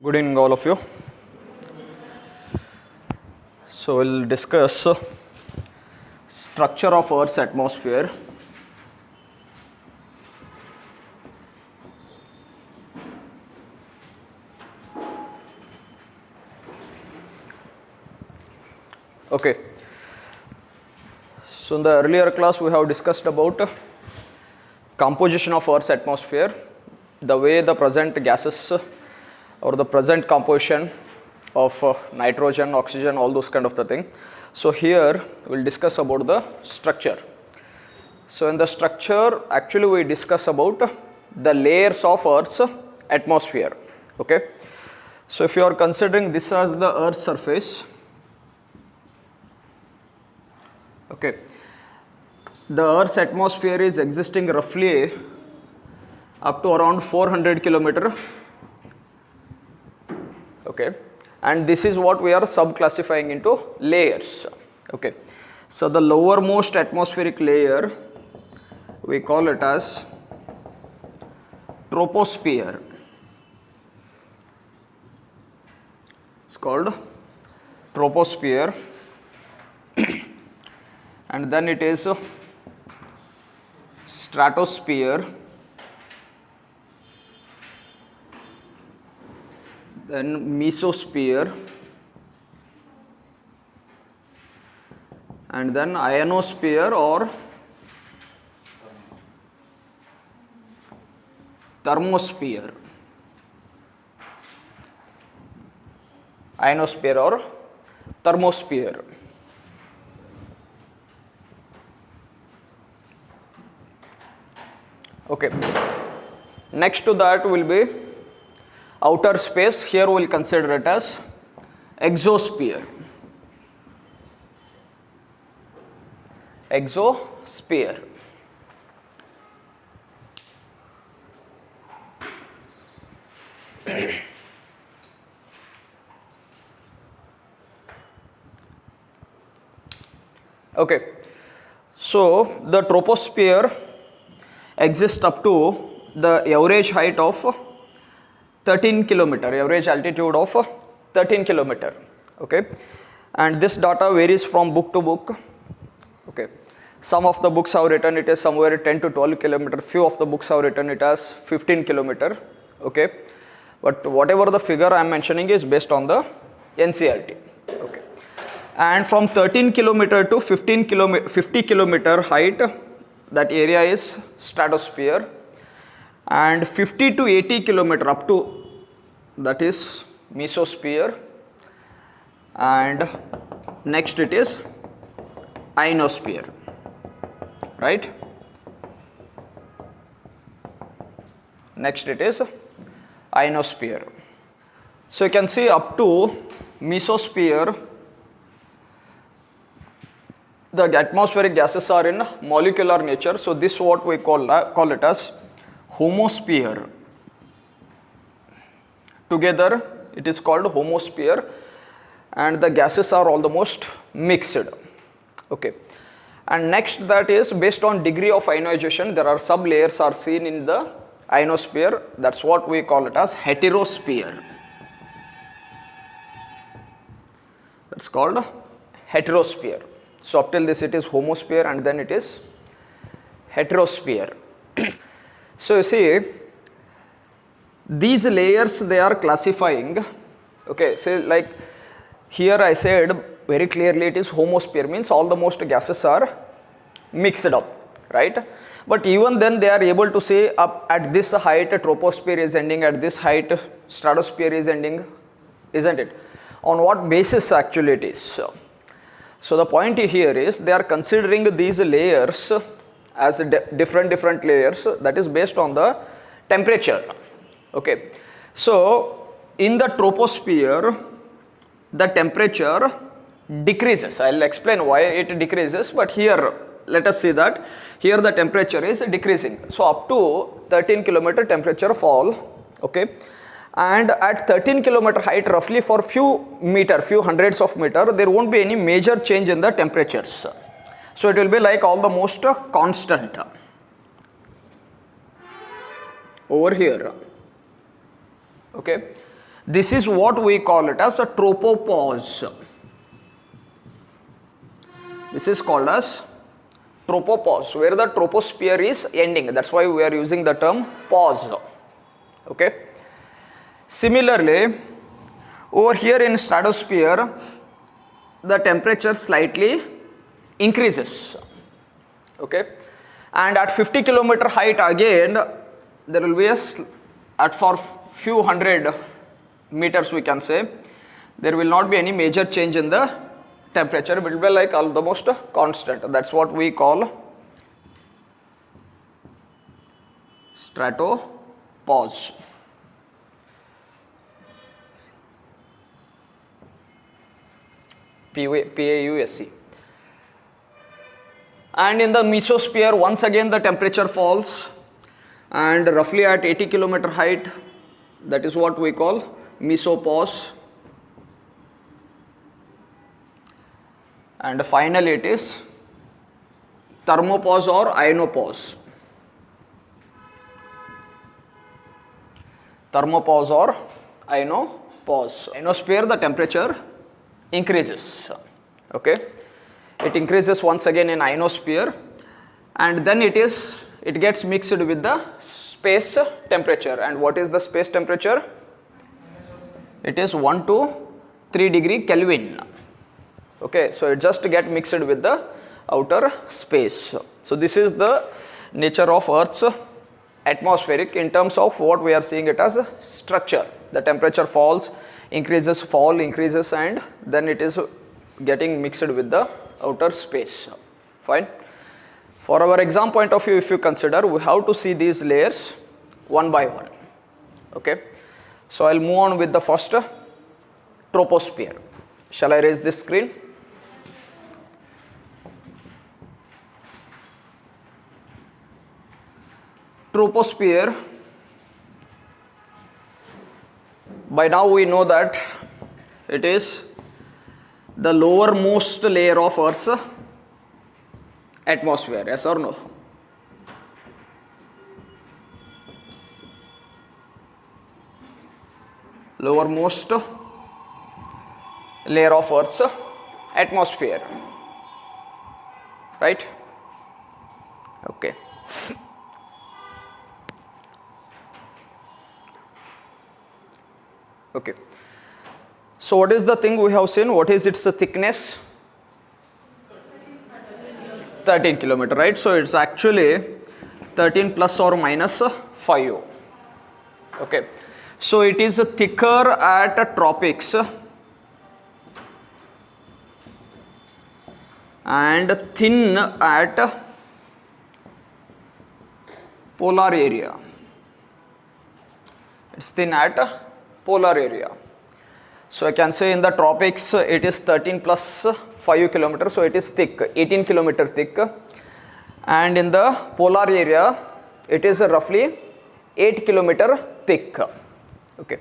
Good evening, all of you. So we'll discuss structure of Earth's atmosphere. Okay. So in the earlier class we have discussed about composition of Earth's atmosphere, the way the present gases or the present composition of nitrogen, oxygen, all those kind of the thing. So here we'll discuss about the structure. So in the structure actually we discuss about the layers of Earth's atmosphere. Okay. So if you are considering this as the Earth's surface, okay, the Earth's atmosphere is existing roughly up to around 400 kilometer. Okay, and this is what we are subclassifying into layers. Okay, so the lowermost atmospheric layer we call it as troposphere. It's called troposphere. And then it is stratosphere, then Mesosphere, and then Ionosphere or thermosphere. Ionosphere or thermosphere. Okay. Next to that will be outer space. Here we will consider it as exosphere. Exosphere. Okay. So the troposphere exists up to the average height of 13 kilometer, average altitude of 13 kilometer. Okay, and this data varies from book to book. Okay, some of the books have written it is somewhere 10 to 12 kilometer, few of the books have written it as 15 kilometer. Okay, but whatever the figure I am mentioning is based on the NCERT. Okay, and from 13 kilometer to 50 kilometer height, that area is stratosphere, and 50 to 80 kilometer up to, that is Mesosphere, and next it is Ionosphere, right? Next it is Ionosphere. So you can see up to Mesosphere, the atmospheric gases are in molecular nature. So this what we call it as homosphere. Together it is called homosphere, and the gases are almost mixed. Okay, and next that is based on degree of ionization, there are sub layers are seen in the ionosphere. That's what we call it as heterosphere. That's called heterosphere. So up till this it is homosphere and then it is heterosphere. So you see, these layers they are classifying. Okay, so like here I said very clearly it is homosphere, means all the most gases are mixed up, right? But even then they are able to say up at this height troposphere is ending, at this height stratosphere is ending, isn't it? On what basis actually it is? So the point here is they are considering these layers as different layers, that is based on the temperature. Okay, so in the troposphere the temperature decreases. I will explain why it decreases, but here let us see that here the temperature is decreasing. So up to 13 kilometer temperature fall. Okay, and at 13 kilometer height roughly for few hundreds of meter, there won't be any major change in the temperatures. So it will be like almost constant over here. Okay, This is what we call it as a tropopause. This is called as tropopause, where the troposphere is ending. That's why we are using the term pause. Okay. Similarly, over here in stratosphere, the temperature slightly increases. Okay. And at 50 kilometer height again, there will be at for few hundred meters we can say, there will not be any major change in the temperature. It will be like almost constant. That's what we call stratopause. PAUSC. And in the mesosphere, once again the temperature falls, and roughly at 80 kilometer height, that is what we call mesopause. And finally it is thermopause or ionopause. Thermopause or ionopause. Ionosphere, the temperature increases. Okay. It increases once again in ionosphere, and then it gets mixed with the space temperature. And what is the space temperature? It is 1 to 3 degree Kelvin. Okay, so it just get mixed with the outer space. So this is the nature of Earth's atmospheric in terms of what we are seeing it as a structure. The temperature falls, increases, fall, increases, and then it is getting mixed with the outer space. Fine. For our exam point of view, if you consider, we have to see these layers one by one. Okay. So I'll move on with the first troposphere. Shall I raise this screen? Troposphere, by now we know that it is the lowermost layer of Earth's atmosphere, yes or no? Lowermost layer of Earth's atmosphere, right? Okay. Okay. So what is the thing we have seen? What is its thickness? 13 kilometer, right? So it's actually 13 plus or minus 5. Okay. So it is thicker at tropics and thin at polar area. It's thin at polar area. So I can say in the tropics it is 13 plus 5 kilometers, so it is thick, 18 kilometer thick, and in the polar area it is roughly 8 kilometer thick. Okay.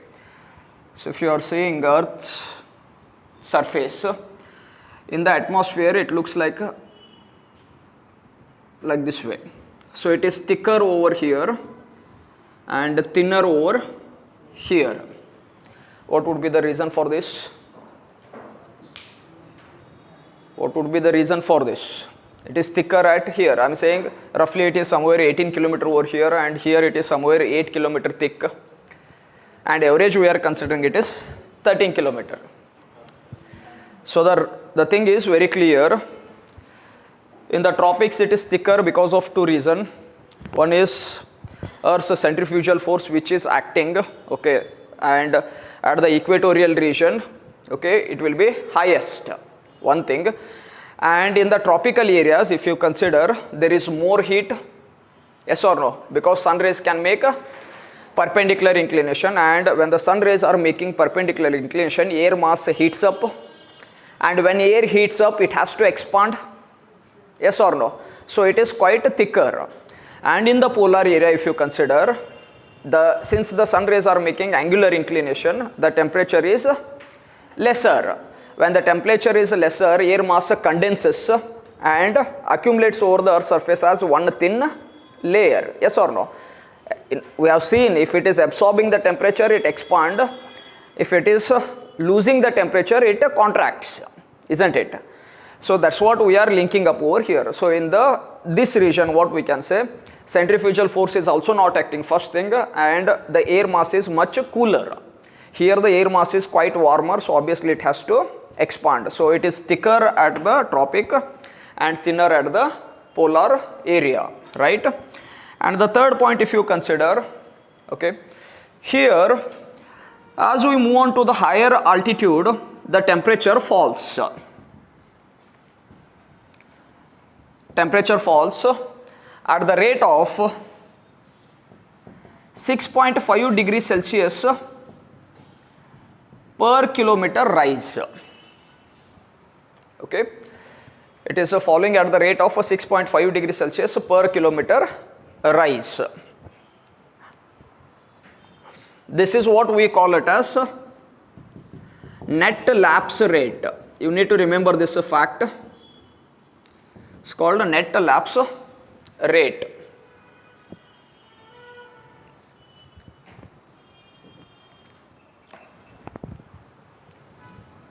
So if you are seeing Earth's surface, in the atmosphere it looks like this way. So it is thicker over here and thinner over here. What would be the reason for this? What would be the reason for this? It is thicker at here. I am saying roughly it is somewhere 18 kilometer over here, and here it is somewhere 8 kilometer thick, and average we are considering it is 13 kilometer. So the thing is very clear. In the tropics it is thicker because of two reasons. One is Earth's centrifugal force which is acting, okay, and at the equatorial region, okay, it will be highest, one thing. And in the tropical areas, if you consider, there is more heat, yes or no, because sun rays can make a perpendicular inclination, and when the sun rays are making perpendicular inclination, air mass heats up, and when air heats up it has to expand, yes or no. So it is quite thicker. And in the polar area, if you consider, since the sun rays are making angular inclination, the temperature is lesser. When the temperature is lesser, air mass condenses and accumulates over the Earth's surface as one thin layer, yes or no. We have seen if it is absorbing the temperature, it expands, If it is losing the temperature, it contracts, isn't it? So that's what we are linking up over here. So in this region, what we can say, centrifugal force is also not acting, first thing, and the air mass is much cooler. Here the air mass is quite warmer, so obviously it has to expand. So it is thicker at the tropic and thinner at the polar area, right? And the third point, if you consider, okay, here as we move on to the higher altitude, the temperature falls. Temperature falls at the rate of 6.5 degrees Celsius per kilometer rise. Okay, it is falling at the rate of 6.5 degrees Celsius per kilometer rise. This is what we call it as net lapse rate. You need to remember this fact. It's called a net lapse rate.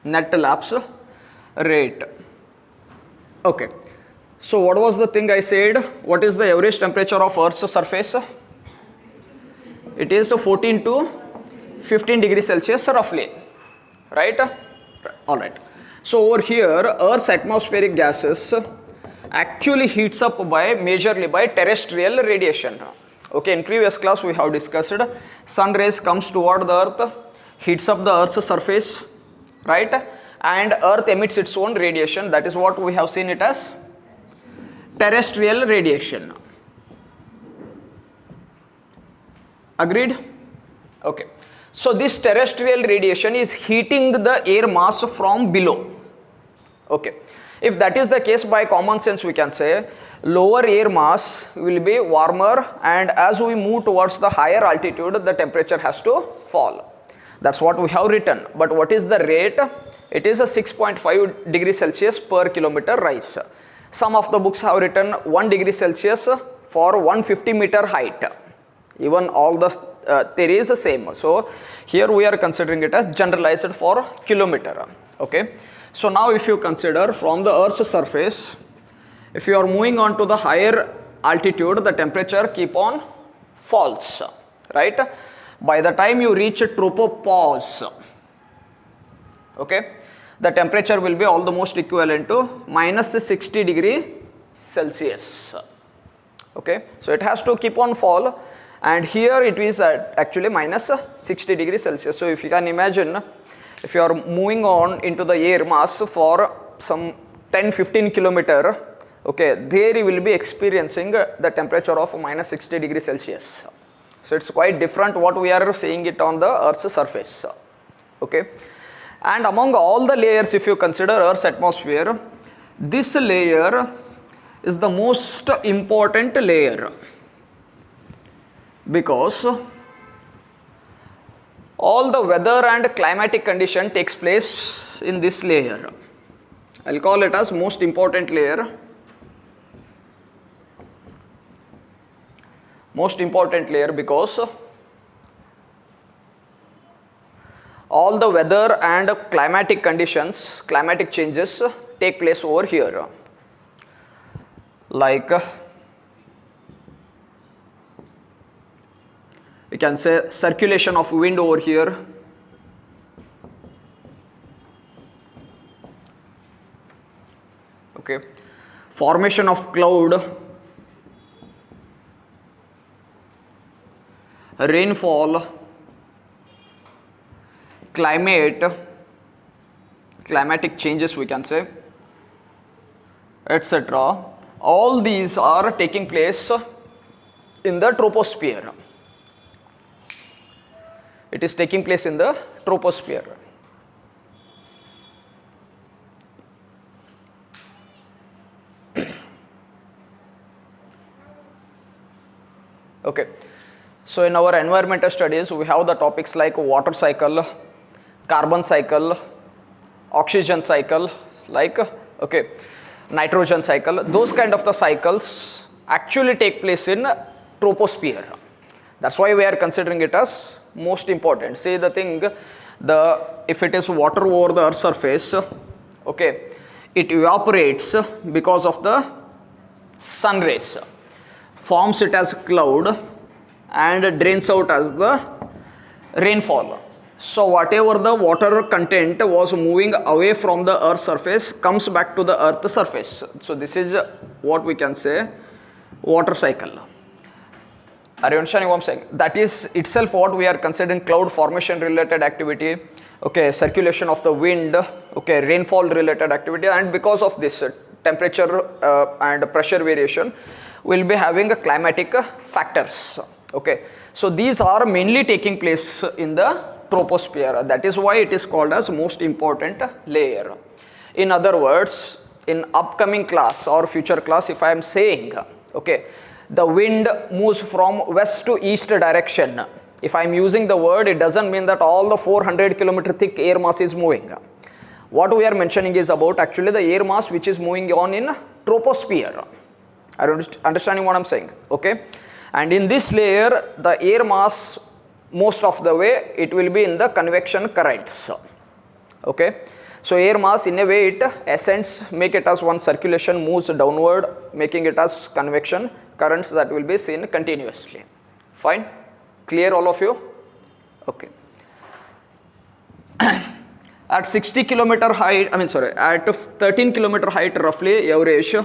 Net lapse rate. Okay. So what was the thing I said? What is the average temperature of Earth's surface? It is 14 to 15 degrees Celsius roughly, right? Alright. So over here, Earth's atmospheric gases actually heats up majorly by terrestrial radiation. Okay, in previous class we have discussed sun rays comes toward the Earth, heats up the Earth's surface, right? And Earth emits its own radiation. That is what we have seen it as terrestrial radiation. Agreed? Okay. So this terrestrial radiation is heating the air mass from below. Okay. If that is the case, by common sense we can say lower air mass will be warmer, and as we move towards the higher altitude, the temperature has to fall. That's what we have written. But what is the rate? It is a 6.5 degrees Celsius per kilometer rise. Some of the books have written 1 degree Celsius for 150 meter height. Even all the theory is the same. So here we are considering it as generalized for kilometer. Okay. So now if you consider from the Earth's surface, if you are moving on to the higher altitude, the temperature keep on falls, right? By the time you reach tropopause, okay, the temperature will be almost equivalent to minus 60 degree Celsius. Okay, so it has to keep on fall, and here it is at actually minus 60 degrees Celsius. So if you can imagine, if you are moving on into the air mass for some 10-15 kilometer, okay, there you will be experiencing the temperature of minus 60 degrees Celsius. So it's quite different what we are seeing it on the Earth's surface. Okay, and among all the layers, if you consider Earth's atmosphere, this layer is the most important layer, because all the weather and climatic condition takes place in this layer. I'll call it as most important layer. Most important layer because all the weather and climatic conditions, climatic changes take place over here. Like we can say circulation of wind over here, okay, formation of cloud, rainfall, climatic changes we can say, etc. All these are taking place in the troposphere. It is taking place in the troposphere. Okay. So in our environmental studies, we have the topics like water cycle, carbon cycle, oxygen cycle, like okay, nitrogen cycle. Those kind of the cycles actually take place in troposphere. That's why we are considering it as most important. See the thing, if it is water over the earth's surface, okay, it evaporates because of the sun rays, forms it as cloud and drains out as the rainfall. So whatever the water content was moving away from the earth's surface comes back to the earth's surface. So this is what we can say water cycle. Are you understanding what I'm saying? That is itself what we are considering cloud formation related activity, okay, circulation of the wind, okay, rainfall related activity, and because of this temperature and pressure variation, we'll be having a climatic factors, okay. So these are mainly taking place in the troposphere. That is why it is called as most important layer. In other words, in upcoming class or future class, if I am saying, okay, the wind moves from west to east direction, if I am using the word, it doesn't mean that all the 400 kilometer thick air mass is moving. What we are mentioning is about actually the air mass which is moving on in troposphere. Are you understanding what I am saying? Okay. And in this layer, the air mass most of the way it will be in the convection currents. Okay. So air mass in a way it ascends, make it as one circulation, moves downward, making it as convection currents that will be seen continuously. Fine? Clear all of you? Okay. At 60 kilometer height, at 13 kilometer height roughly average,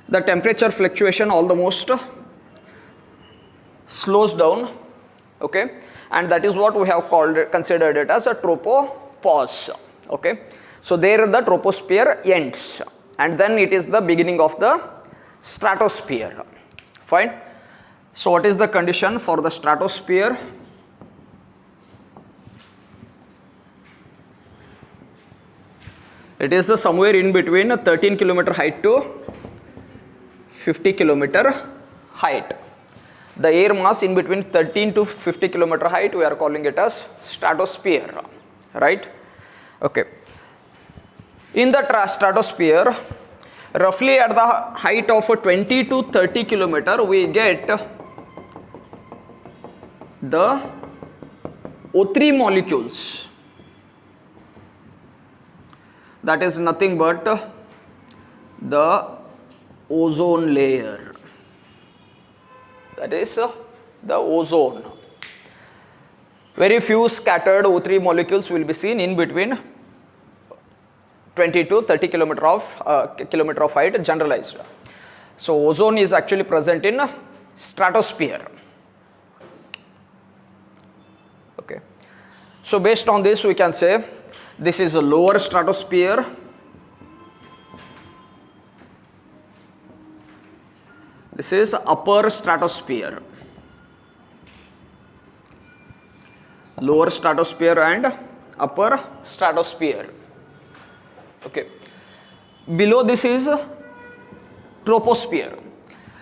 the temperature fluctuation almost slows down, okay, and that is what we have considered it as a tropopause, okay. So there the troposphere ends and then it is the beginning of the stratosphere. Fine. So what is the condition for the stratosphere? It is somewhere in between 13 kilometer height to 50 kilometer height. The air mass in between 13 to 50 kilometer height, we are calling it as stratosphere, right? Okay. In the stratosphere, roughly at the height of 20 to 30 kilometer, we get the O3 molecules. That is nothing but the ozone layer. That is the ozone. Very few scattered O3 molecules will be seen in between 20 to 30 kilometer of height, generalized. So ozone is actually present in stratosphere. Okay. So based on this we can say this is a lower stratosphere, this is upper stratosphere, lower stratosphere and upper stratosphere. Okay. Below this is troposphere.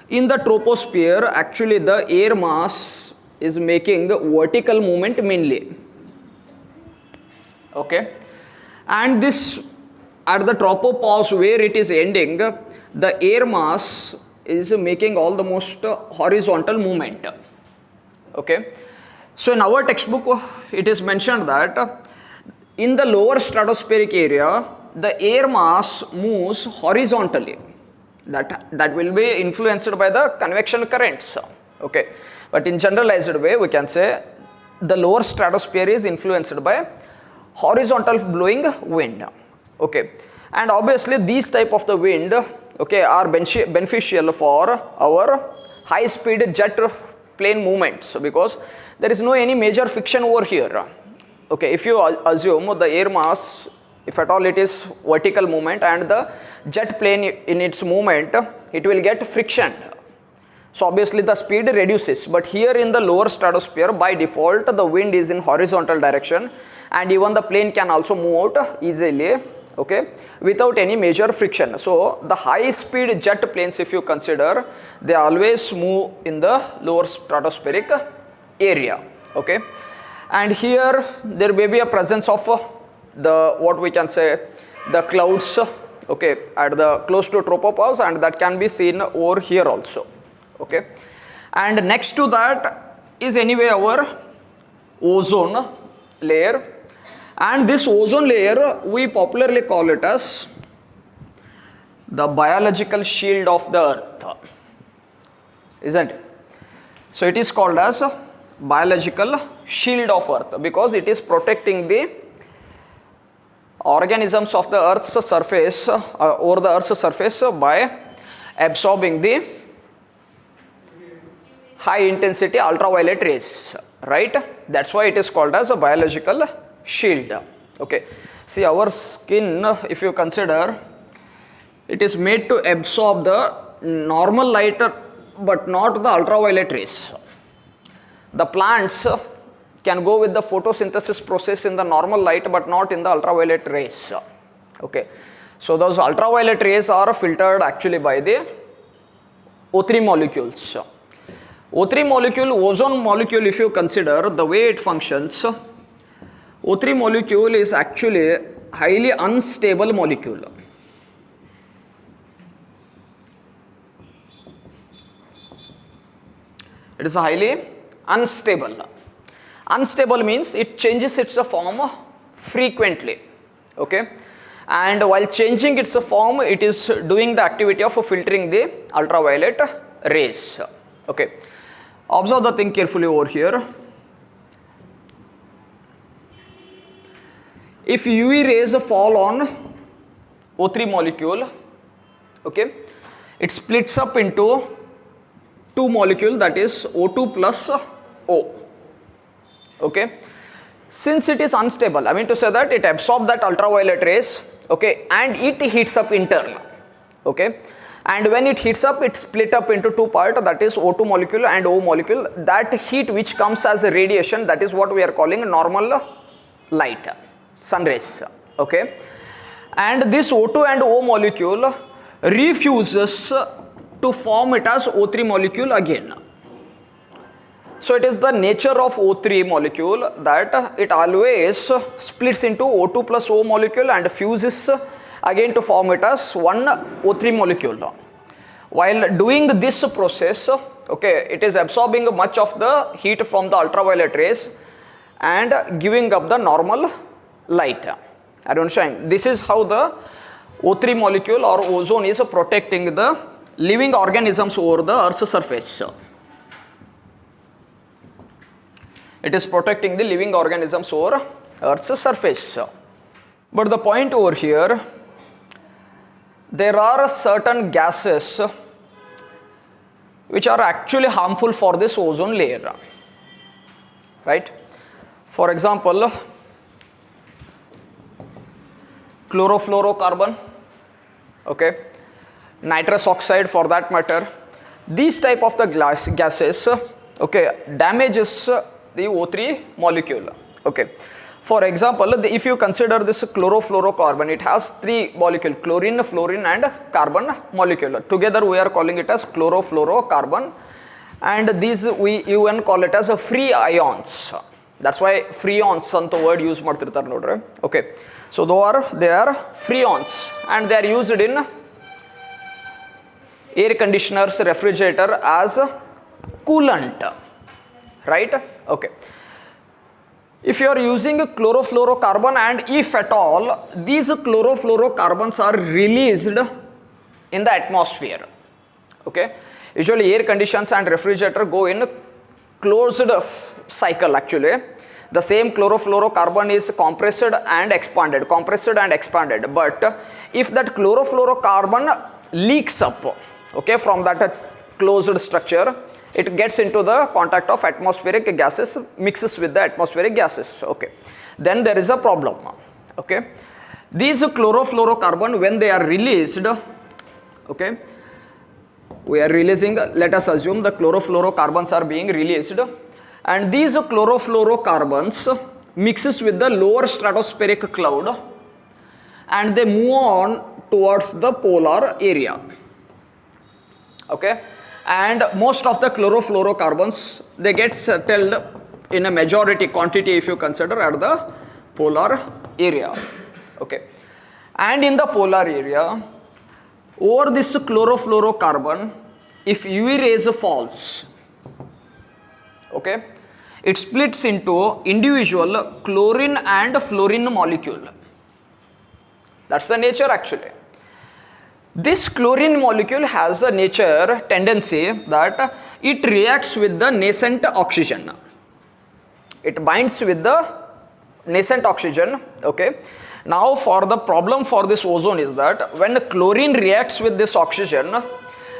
In the troposphere, actually the air mass is making vertical movement mainly. Okay. And this at the tropopause where it is ending, the air mass is making almost horizontal movement. Okay. So in our textbook it is mentioned that in the lower stratospheric area the air mass moves horizontally. That will be influenced by the convection currents. Okay. But in generalized way we can say the lower stratosphere is influenced by horizontal blowing wind. Okay. And obviously these type of the wind, okay, are beneficial for our high speed jet plane movements because there is no any major friction over here. Okay, if you assume the air mass, if at all it is vertical movement and the jet plane in its movement, it will get friction. So obviously the speed reduces, but here in the lower stratosphere by default the wind is in horizontal direction and even the plane can also move out easily, okay, without any major friction. So the high speed jet planes, if you consider, they always move in the lower stratospheric area. Okay. And here there may be a presence of the what we can say the clouds, okay, at the close to tropopause, and that can be seen over here also. Okay. And next to that is anyway our ozone layer, And this ozone layer, we popularly call it as the biological shield of the earth, isn't it? So it is called as biological shield of earth because it is protecting the organisms of the earth's surface over the earth's surface by absorbing the high intensity ultraviolet rays, right? That's why it is called as a biological shield. Okay, see, our skin, if you consider, it is made to absorb the normal light but not the ultraviolet rays. The plants can go with the photosynthesis process in the normal light but not in the ultraviolet rays. Okay, so those ultraviolet rays are filtered actually by the O3 molecules. O3 molecule, ozone molecule, if you consider the way it functions, O3 molecule is actually highly unstable molecule. It is highly unstable. Unstable means it changes its form frequently. Okay, and while changing its form, it is doing the activity of filtering the ultraviolet rays. Okay, observe the thing carefully over here. If UV rays fall on O3 molecule, okay, it splits up into two molecules, that is O2 plus O. Okay, since it is unstable, I mean to say that it absorbs that ultraviolet rays, okay, and it heats up in turn. Okay, and when it heats up, it split up into two parts, that is O2 molecule and O molecule. That heat which comes as a radiation, that is what we are calling normal light, sun rays. Okay, and this O2 and O molecule refuses to form it as O3 molecule again. So it is the nature of O3 molecule that it always splits into O2 plus O molecule and fuses again to form it as one O3 molecule. While doing this process, okay, it is absorbing much of the heat from the ultraviolet rays and giving up the normal light. I don't understand. This is how the O3 molecule or ozone is protecting the living organisms over the Earth's surface. It is protecting the living organisms over Earth's surface. But the point over here, there are certain gases which are actually harmful for this ozone layer, right? For example, chlorofluorocarbon, okay, nitrous oxide for that matter. These type of the gases, okay, damages the O3 molecule. Okay, for example, if you consider this chlorofluorocarbon, it has three molecules, chlorine, fluorine and carbon molecule. Together we are calling it as chlorofluorocarbon, and these we even call it as a free ions. That's why freons anta word use ಮಾಡ್ತಿರ್ತಾರೆ ನೋಡ್ರಿ. Okay, so they are freons and they are used in air conditioners, refrigerator as coolant, right? Okay, if you are using chlorofluorocarbon and if at all these chlorofluorocarbons are released in the atmosphere, okay, usually air conditions and refrigerator go in closed cycle. Actually the same chlorofluorocarbon is compressed and expanded, but if that chlorofluorocarbon leaks up, okay, from that closed structure, it gets into the contact of atmospheric gases, mixes with the atmospheric gases, okay, then there is a problem. Okay, these chlorofluorocarbon, when they are released, okay, we are releasing, let us assume the chlorofluorocarbons are being released, and these chlorofluorocarbons mixes with the lower stratospheric cloud and they move on towards the polar area. Okay, and most of the chlorofluorocarbons, they get settled in a majority quantity if you consider at the polar area. Okay, and in the polar area, over this chlorofluorocarbon, if UV rays falls, okay, it splits into individual chlorine and fluorine molecule. That's the nature actually. This chlorine molecule has a nature tendency that it reacts with the nascent oxygen. It binds with the nascent oxygen, okay. Now for the problem for this ozone is that when chlorine reacts with this oxygen,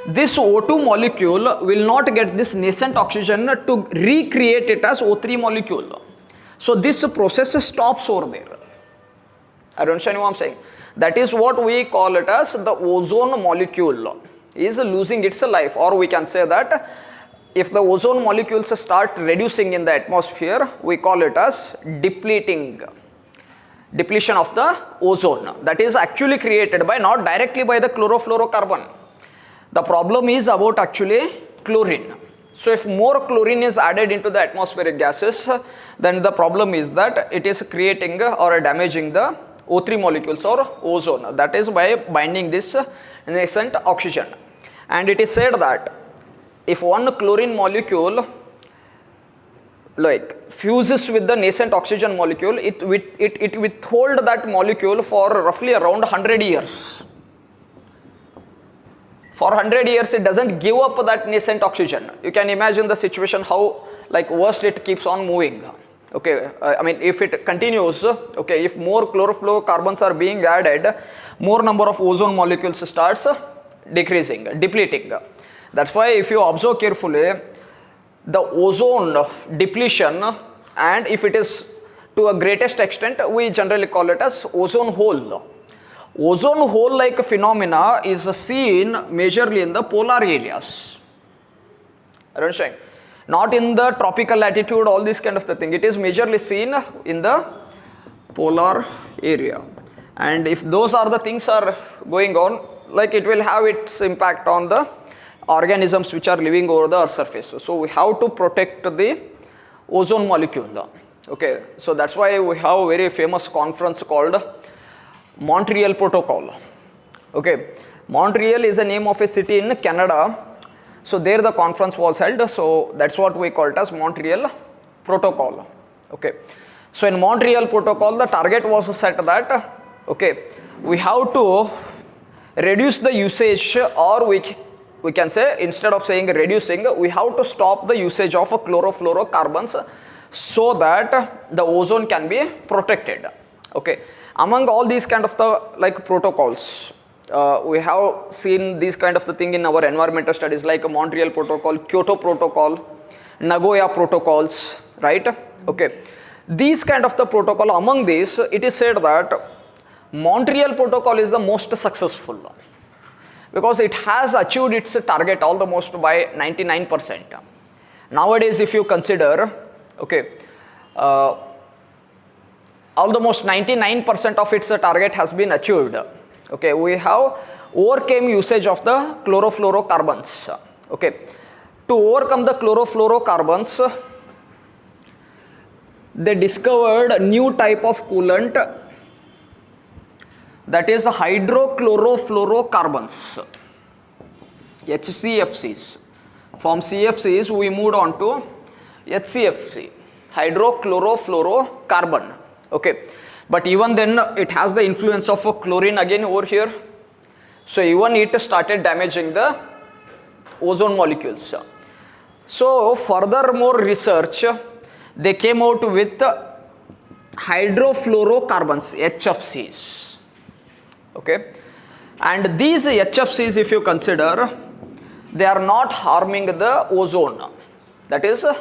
this O2 molecule will not get this nascent oxygen to recreate it as O3 molecule. So this process stops over there. I don't understand what I'm saying. That is what we call it as the ozone molecule is losing its life, or we can say that if the ozone molecules start reducing in the atmosphere, we call it as depletion of the ozone. That is actually created by, not directly by the chlorofluorocarbon. The problem is about actually chlorine. So if more chlorine is added into the atmospheric gases, then the problem is that it is creating or damaging the O3 molecules or ozone, that is by binding this nascent oxygen. And it is said that if one chlorine molecule like fuses with the nascent oxygen molecule, it withhold that molecule for roughly around 100 years. For 100 years it doesn't give up that nascent oxygen. You can imagine the situation how like worst it keeps on moving. Okay, I mean if it continues, okay, if more chlorofluorocarbons are being added, more number of ozone molecules starts decreasing, depleting. That's why if you observe carefully, the ozone depletion, and if it is to a greatest extent, we generally call it as ozone hole. Ozone hole like phenomena is seen majorly in the polar areas. Understand? Not in the tropical latitude, all this kind of the thing. It is majorly seen in the polar area. And if those are the things are going on, like it will have its impact on the organisms which are living over the earth's surface. So we have to protect the ozone molecule. Okay, so that's why we have a very famous conference called Montreal Protocol. Okay, Montreal is the name of a city in Canada. So there the conference was held, so that's what we call it as Montreal Protocol. Okay, so in Montreal Protocol the target was set that okay, we have to reduce the usage, or we can say instead of saying reducing, we have to stop the usage of chlorofluorocarbons so that the ozone can be protected. Okay, among all these kind of the like protocols, we have seen these kind of the thing in our environmental studies like Montreal Protocol, Kyoto Protocol, Nagoya Protocols, right? Okay, these kind of the protocol, among these it is said that Montreal Protocol is the most successful because it has achieved its target almost by 99%. Nowadays if you consider, okay, almost 99% of its target has been achieved. Okay, we have overcame usage of the chlorofluorocarbons. Okay, to overcome the chlorofluorocarbons, they discovered a new type of coolant, that is hydrochlorofluorocarbons, HCFCs. From CFCs we moved on to HCFC, hydrochlorofluorocarbon. Okay, but even then it has the influence of chlorine again over here. So even it started damaging the ozone molecules. So furthermore research, they came out with hydrofluorocarbons, HFCs. Okay, and these HFCs, if you consider, they are not harming the ozone. That is a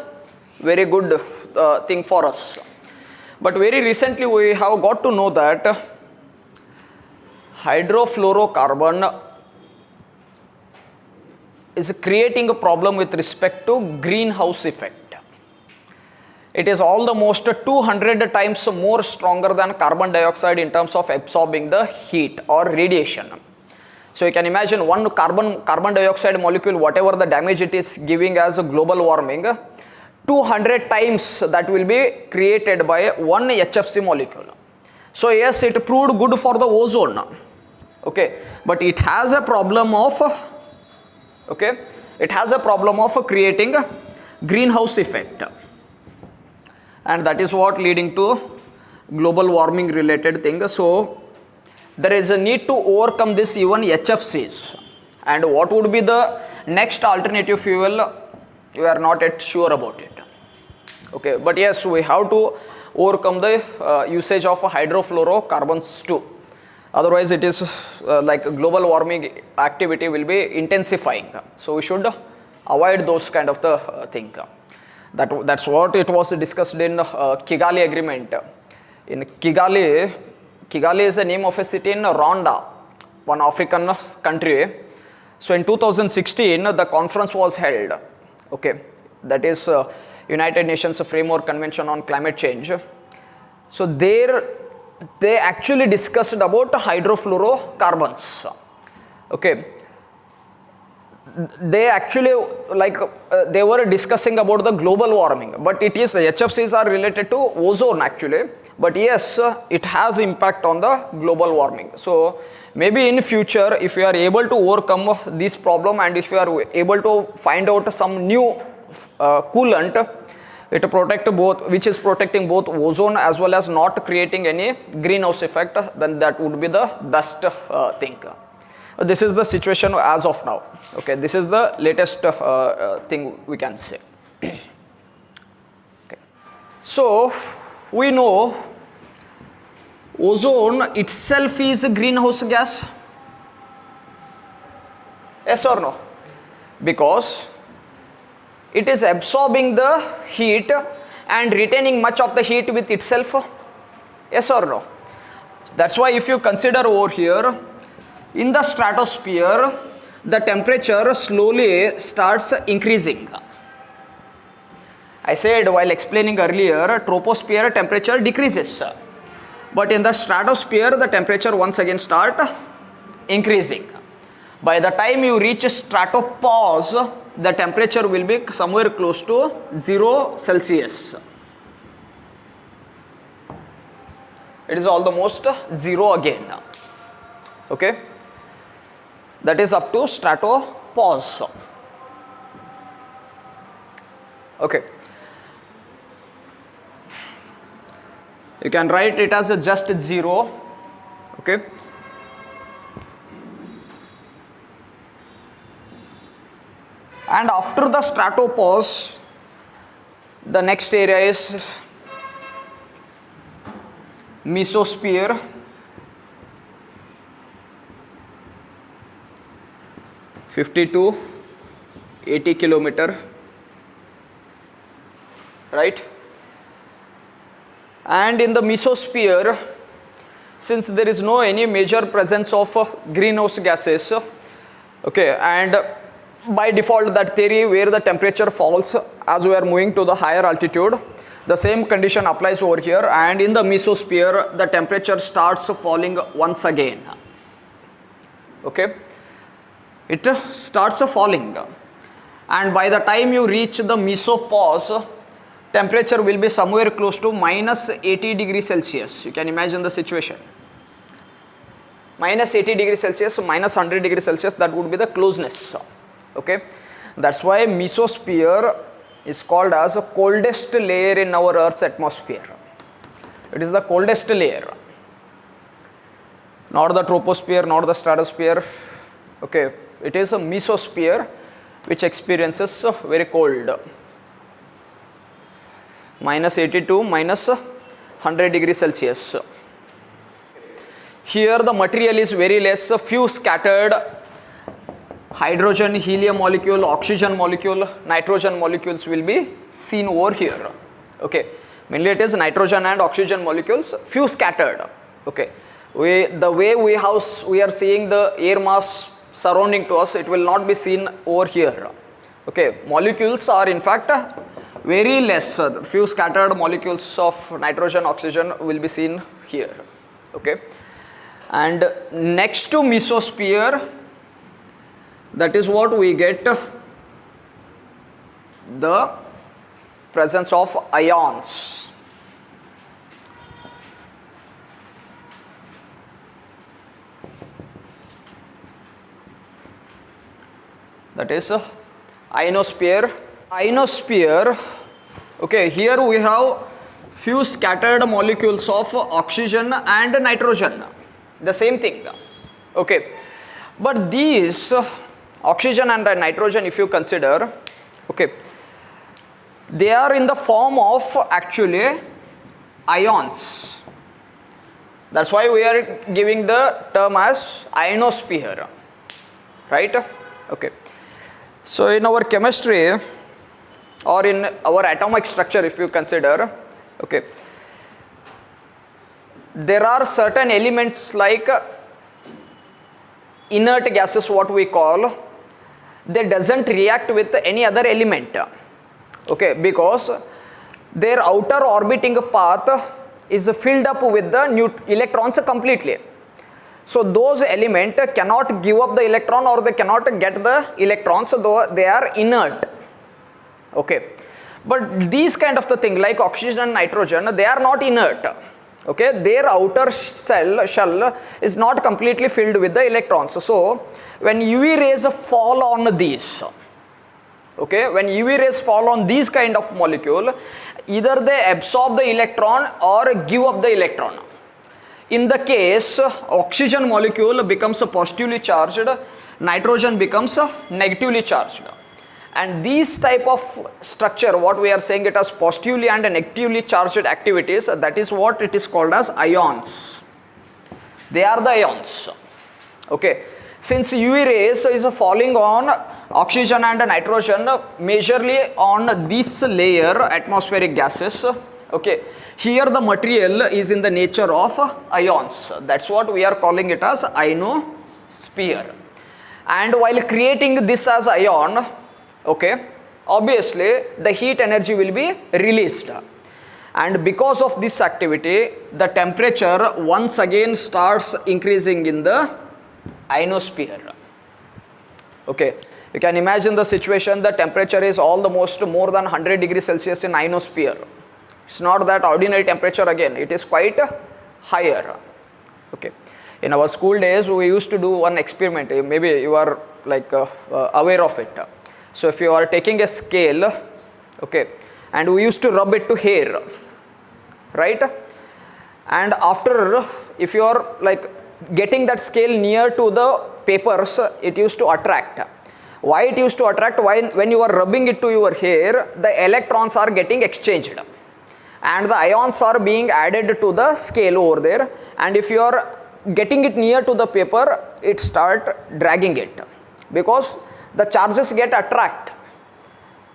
very good thing for us. But very recently we have got to know that hydrofluorocarbon is creating a problem with respect to greenhouse effect. It is almost 200 times more stronger than carbon dioxide in terms of absorbing the heat or radiation. So you can imagine one carbon dioxide molecule, whatever the damage it is giving as a global warming, 200 times that will be created by one HFC molecule. So yes, it proved good for the ozone. Okay, but it has a problem of, okay, it has a problem of creating greenhouse effect. and that is what leading to global warming related thing. So there is a need to overcome this even HFCs, and what would be the next alternative fuel, you are not yet sure about it. Okay, but yes, we have to overcome the usage of hydrofluorocarbons too. Otherwise it is like global warming activity will be intensifying. So we should avoid those kind of the thing. That's what it was discussed in Kigali agreement. In Kigali is the name of a city in Rwanda, one African country. So in 2016 the conference was held. Okay, that is United Nations Framework Convention on Climate Change. So there they actually discussed about hydrofluorocarbons. Okay, they actually like they were discussing about the global warming, but it is HFCs are related to ozone actually, but yes, it has impact on the global warming. So maybe in future if we are able to overcome this problem, and if we are able to find out some new coolant, it protect both, which is protecting both ozone as well as not creating any greenhouse effect, then that would be the best thing. This is the situation as of now. Okay, this is the latest thing we can say. Okay. So we know ozone itself is a greenhouse gas. Yes or no? Because it is absorbing the heat and retaining much of the heat with itself. Yes or no? That's why if you consider over here, in the stratosphere, the temperature slowly starts increasing. I said while explaining earlier, troposphere temperature decreases. But in the stratosphere, the temperature once again start increasing. By the time you reach stratopause, the temperature will be somewhere close to 0 Celsius. It is almost 0 again. Okay, that is up to stratopause. Okay, you can write it as just 0. Okay, and after the stratopause, the next area is Mesosphere. 50 to 80 kilometer, right? And in the Mesosphere, since there is no any major presence of greenhouse gases, okay, and by default that theory where the temperature falls as we are moving to the higher altitude, the same condition applies over here, and in the Mesosphere the temperature starts falling once again. Okay, it starts falling, and by the time you reach the mesopause, temperature will be somewhere close to minus 80 degrees Celsius. You can imagine the situation. Minus 80 degrees Celsius, minus 100 degrees Celsius, that would be the closeness. Okay, that's why Mesosphere is called as the coldest layer in our Earth's atmosphere. It is the coldest layer, not the troposphere, not the stratosphere. Okay, it is a Mesosphere which experiences very cold, minus 80 to minus 100 degrees Celsius. Here the material is very less, few scattered hydrogen, helium molecule, oxygen molecule, nitrogen molecules will be seen over here. Okay, mainly it is nitrogen and oxygen molecules, few scattered. Okay, the way we are seeing the air mass surrounding to us, it will not be seen over here. Okay, molecules are in fact very less, few scattered molecules of nitrogen, oxygen will be seen here. Okay, and next to Mesosphere, that is what we get the presence of ions. That is Ionosphere. Ionosphere, okay, here we have few scattered molecules of oxygen and nitrogen, the same thing. Okay, but these oxygen and nitrogen, if you consider, okay, they are in the form of actually ions. That's why we are giving the term as ionosphere, right? Okay, so in our chemistry or in our atomic structure, if you consider, okay, there are certain elements like inert gases, what we call, they doesn't react with any other element, okay, because their outer orbiting path is filled up with the electrons completely. So those elements cannot give up the electron or they cannot get the electrons, though they are inert. Okay, but these kind of the thing like oxygen and nitrogen, they are not inert. Okay, their outer shell is not completely filled with the electrons. So when UV rays fall on these, okay, when UV rays fall on these kind of molecule, either they absorb the electron or give up the electron. In the case, oxygen molecule becomes positively charged, nitrogen becomes negatively charged. And these type of structure, what we are saying it as positively and negatively charged activities, that is what it is called as ions. They are the ions. Okay, since UV rays is falling on oxygen and nitrogen majorly on this layer, atmospheric gases, okay, here the material is in the nature of ions. That's what we are calling it as ionosphere. And while creating this as ion, okay, obviously the heat energy will be released, and because of this activity the temperature once again starts increasing in the ionosphere. Okay, you can imagine the situation, the temperature is almost more than 100 degrees Celsius in ionosphere. It's not that ordinary temperature again, it is quite higher. Okay, in our school days we used to do one experiment, maybe you are like aware of it. So if you are taking a scale, okay, and we used to rub it to hair, right, and after, if you are like getting that scale near to the papers, it used to attract. Why it used to attract? When you are rubbing it to your hair, the electrons are getting exchanged and the ions are being added to the scale over there, and if you are getting it near to the paper, it start dragging it because the charges get attract.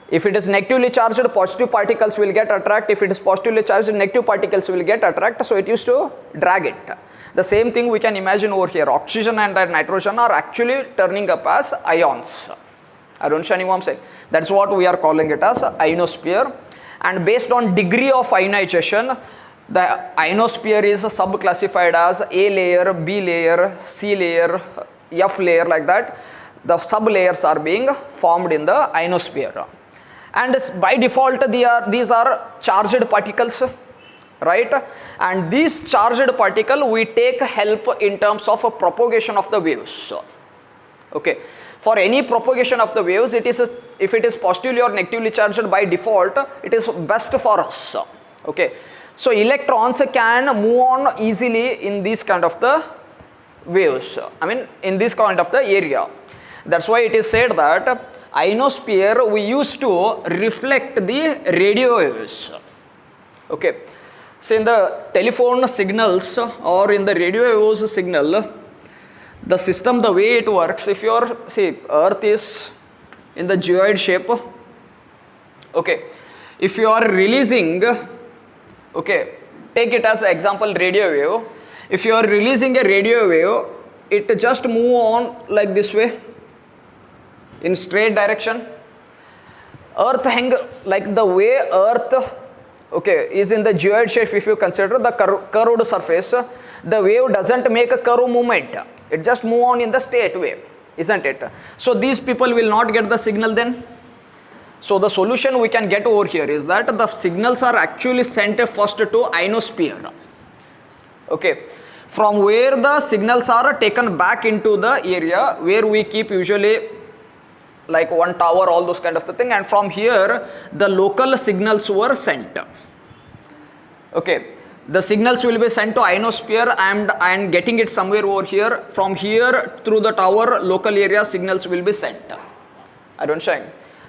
If it is negatively charged, positive particles will get attract. If it is positively charged, negative particles will get attract. So it used to drag it. The same thing we can imagine over here. Oxygen and nitrogen are actually turning up as ions. I don't understand what I'm saying. That's what we are calling it as ionosphere. And based on degree of ionization, the ionosphere is sub-classified as A layer, B layer, C layer, F layer, like that. The sub-layers are being formed in the ionosphere. And by default, these are charged particles, right? And these charged particle, we take help in terms of a propagation of the waves. Okay. For any propagation of the waves, it is if it is positively or negatively charged, by default, it is best for us. Okay. So electrons can move on easily in this kind of the waves. I mean, in this kind of the area. That's why it is said that ionosphere we used to reflect the radio waves. Okay. So in the telephone signals or in the radio waves signal, the system, the way it works, if your earth is in the geoid shape, okay, if you are releasing, okay, take it as example radio wave, if you are releasing a radio wave, it just move on like this way in straight direction. Earth hang like the way earth, okay, is in the geoid shape. If you consider the curved surface, the wave doesn't make a curve movement, it just move on in the straight way, isn't it? So these people will not get the signal then. So the solution we can get over here is that the signals are actually sent first to ionosphere, okay, from where the signals are taken back into the area where we keep usually like one tower, all those kind of the thing, and from here the local signals were sent. Okay, the signals will be sent to ionosphere and getting it somewhere over here. From here through the tower local area signals will be sent. I don't saying.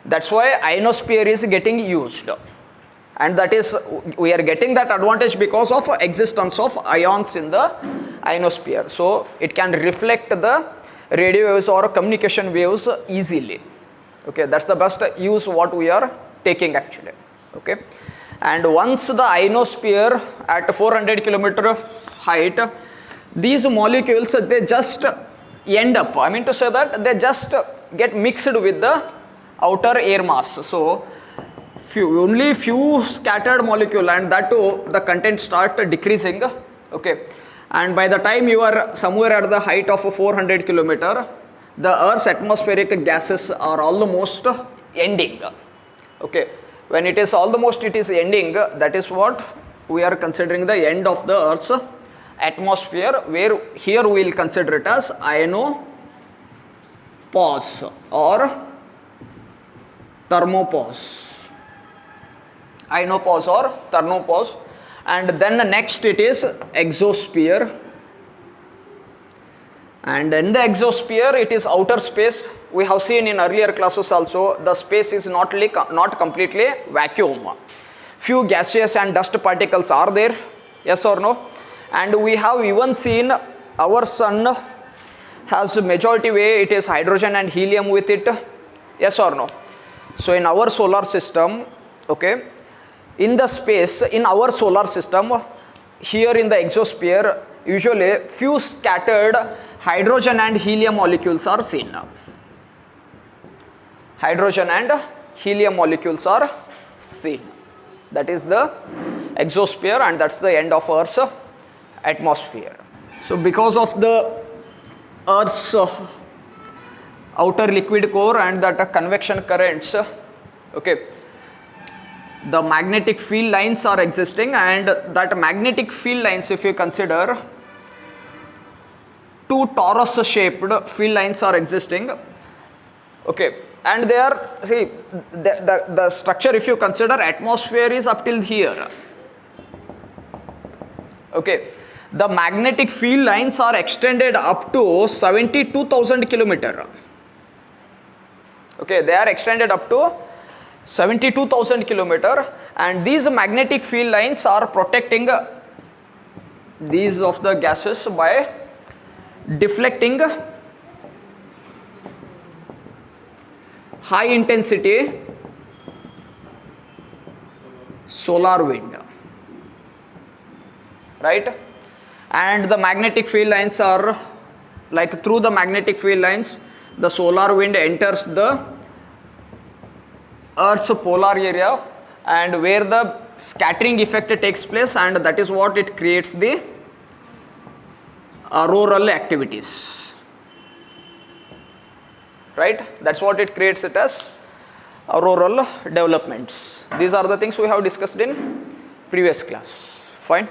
That's why ionosphere is getting used, and that is we are getting that advantage because of existence of ions in the ionosphere. So it can reflect the radio waves or communication waves easily. Okay, that's the best use what we are taking actually. Okay, and once the ionosphere at 400 kilometer height, these molecules they just end up, I mean to say that they just get mixed with the outer air mass. So only few scattered molecule, and that too the content start decreasing. Okay, and by the time you are somewhere at the height of 400 kilometer, the Earth's atmospheric gases are almost ending. Okay, when it is almost it is ending, that is what we are considering the end of the Earth's atmosphere, where here we will consider it as ionopause or thermopause. Ionopause or thermopause, and then next it is exosphere, and in the exosphere it is outer space. We have seen in earlier classes also the space is not completely vacuum. Few gaseous and dust particles are there, yes or no? And we have even seen our sun has majority way it is hydrogen and helium with it, yes or no? So in our solar system, okay, in the space in our solar system, here in the exosphere usually few scattered hydrogen and helium molecules are seen. Hydrogen and helium molecules are seen. That is the exosphere, and that's the end of Earth's atmosphere. So because of the Earth's outer liquid core and that convection currents, okay, the magnetic field lines are existing, and that magnetic field lines, if you consider, two torus shaped field lines are existing. Okay, and they are, see, the structure, if you consider, atmosphere is up till here. Okay, the magnetic field lines are extended up to 72,000 kilometer. Okay, they are extended up to 72,000 kilometer, and these magnetic field lines are protecting these of the gases by deflecting high intensity solar wind, right? And the magnetic field lines are like, through the magnetic field lines the solar wind enters the Earth's polar area, and where the scattering effect takes place, and that is what it creates the auroral activities, right? That's what it creates it as auroral developments. These are the things we have discussed in previous class. Fine.